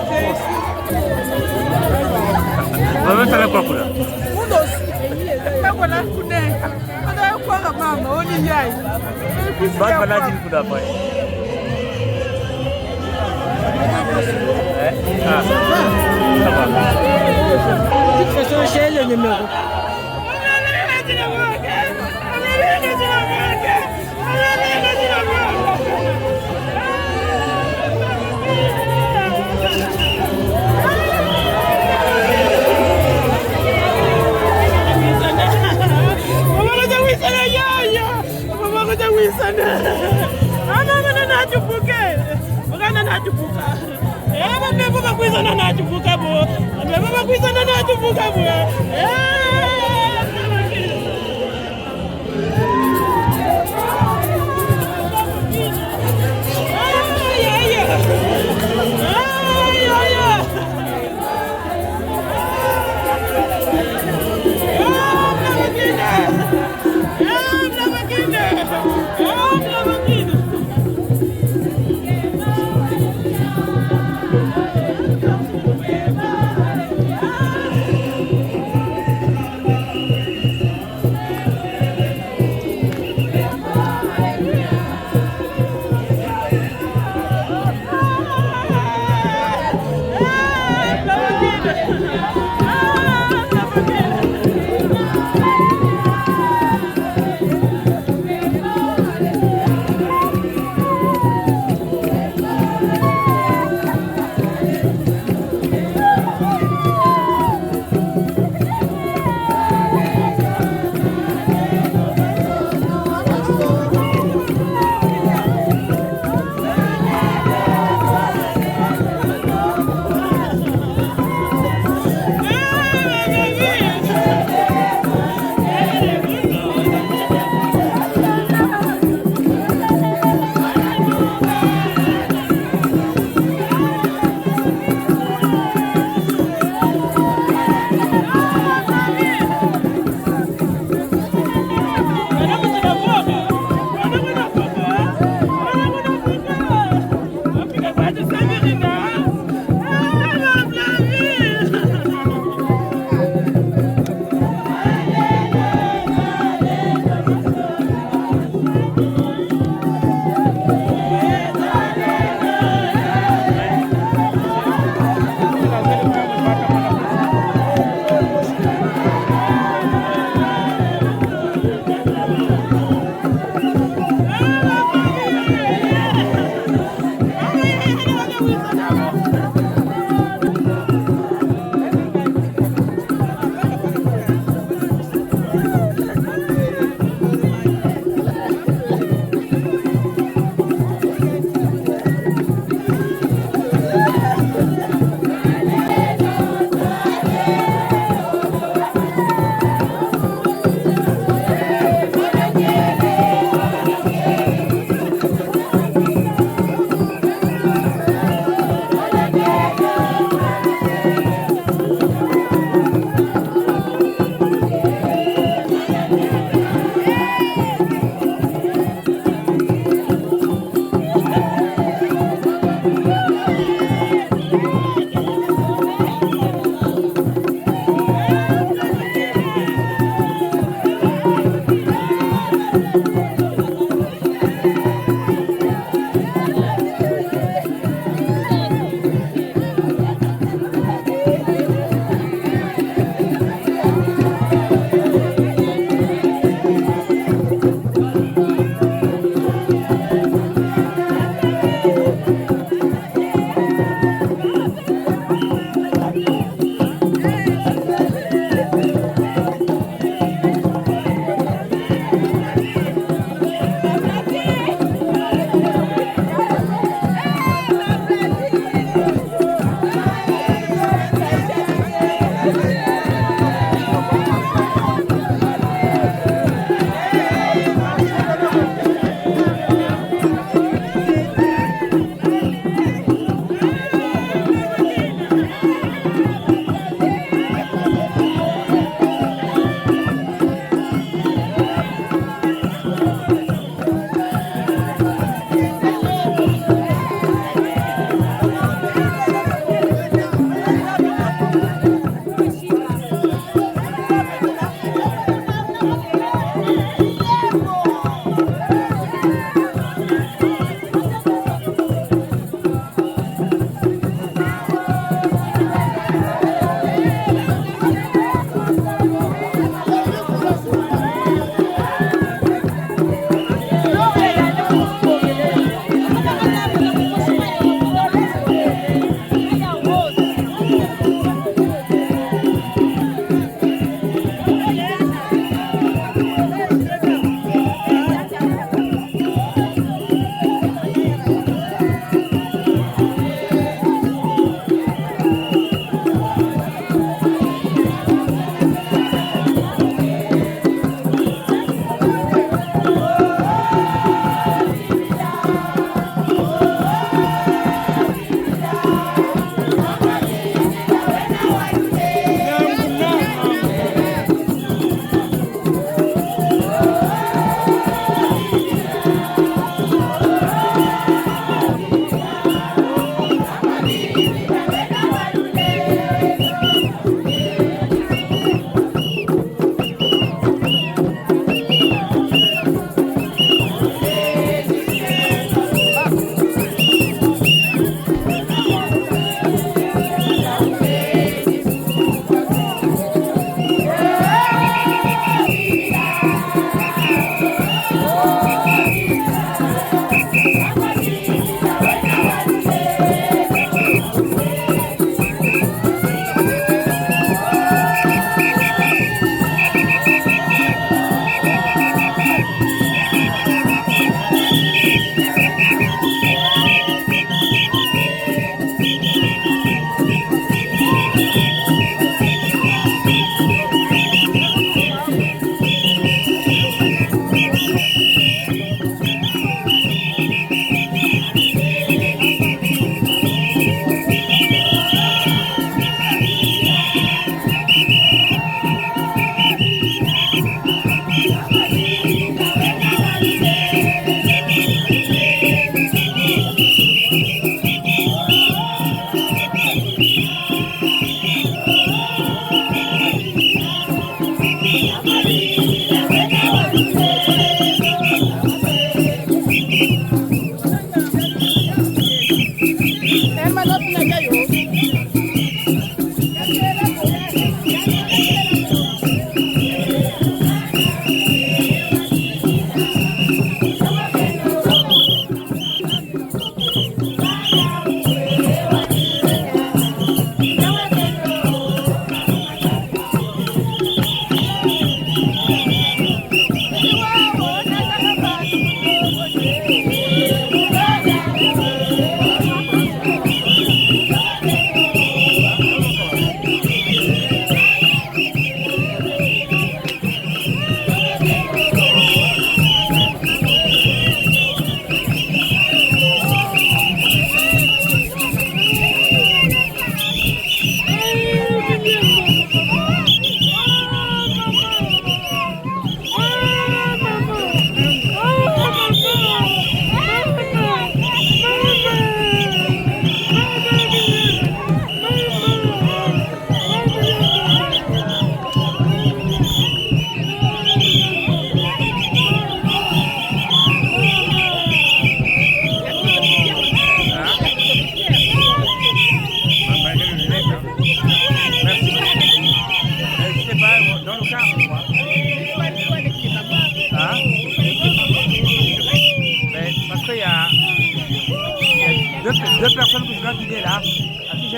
On va mettre la croix là. Baat bana jin kuda pa. Ah. Ça va. De toute façon, j'ai le numéro.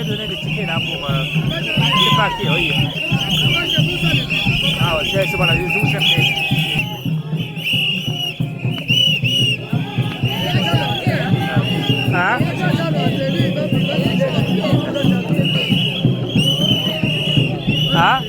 donner des tickets là pour. Je sais pas à qui, oui. Ah ouais, c'est voilà, je vous chercher. Hein? Ah?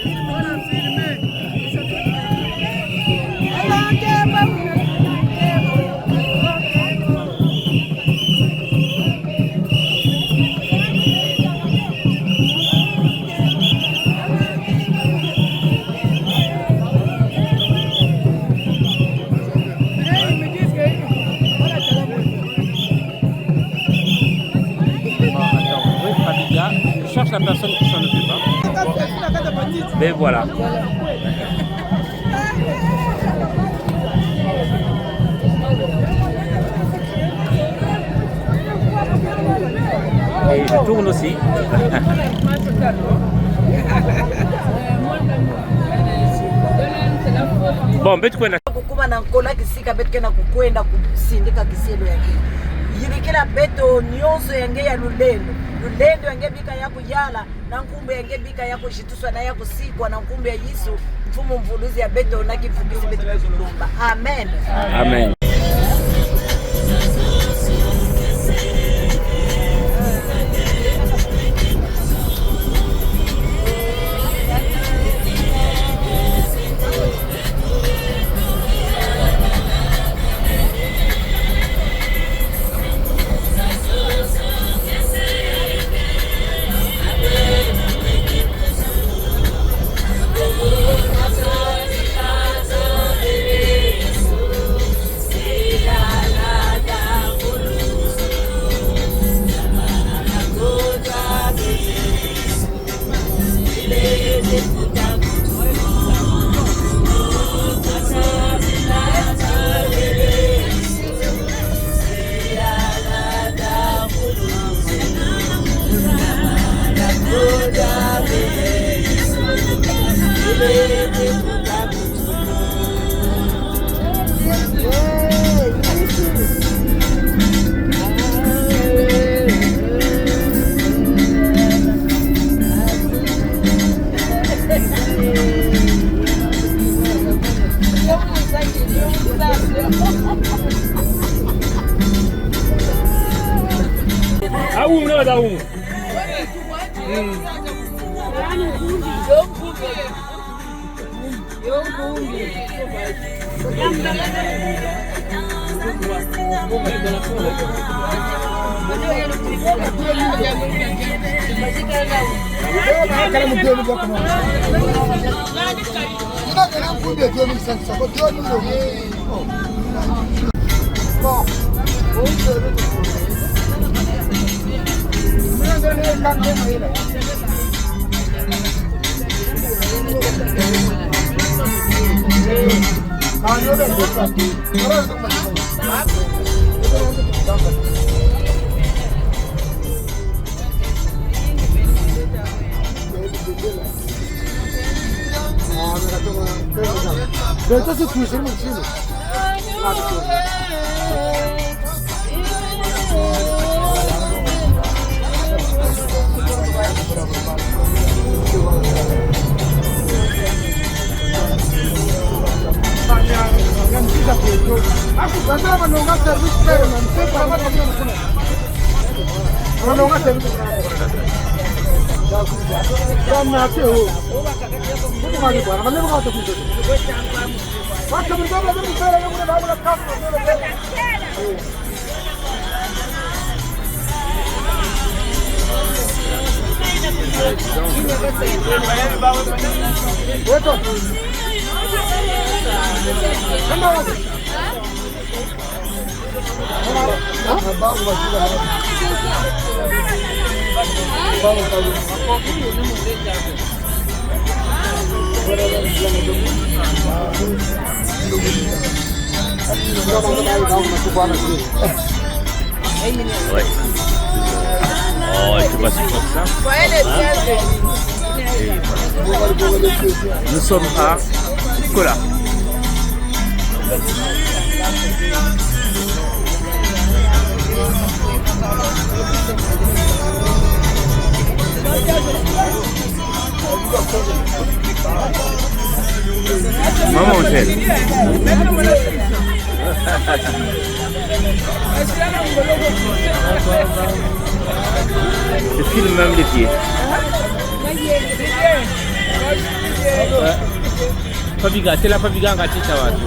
Je cherche la personne qui s'en occupe. Mais voilà. Et je tourne aussi. Bon, betkwenda kukuma na nkola kisika betke na kukwenda kusindika kiselo yake yibikila beto nyonso yange ya lulendo yange bika ya kuyala na nkumbe yange bika ya kushituswa na ya kusikwa na nkumbe ya Yesu mfumo mvuluzi ya beto na kifukisi beto kulumba. Amen. Amen. Ouais. Oh, je sais pas si pour ça. Nous sommes à Kola. Gisèle. Je filme même les pieds. Papiga, c'est la papiga en chicha watu.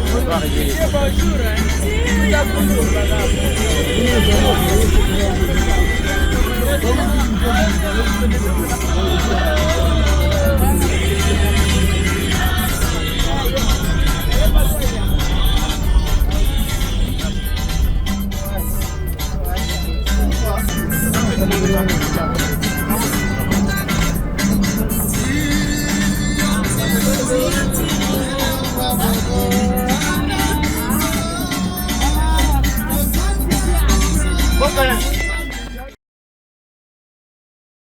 Bonjour.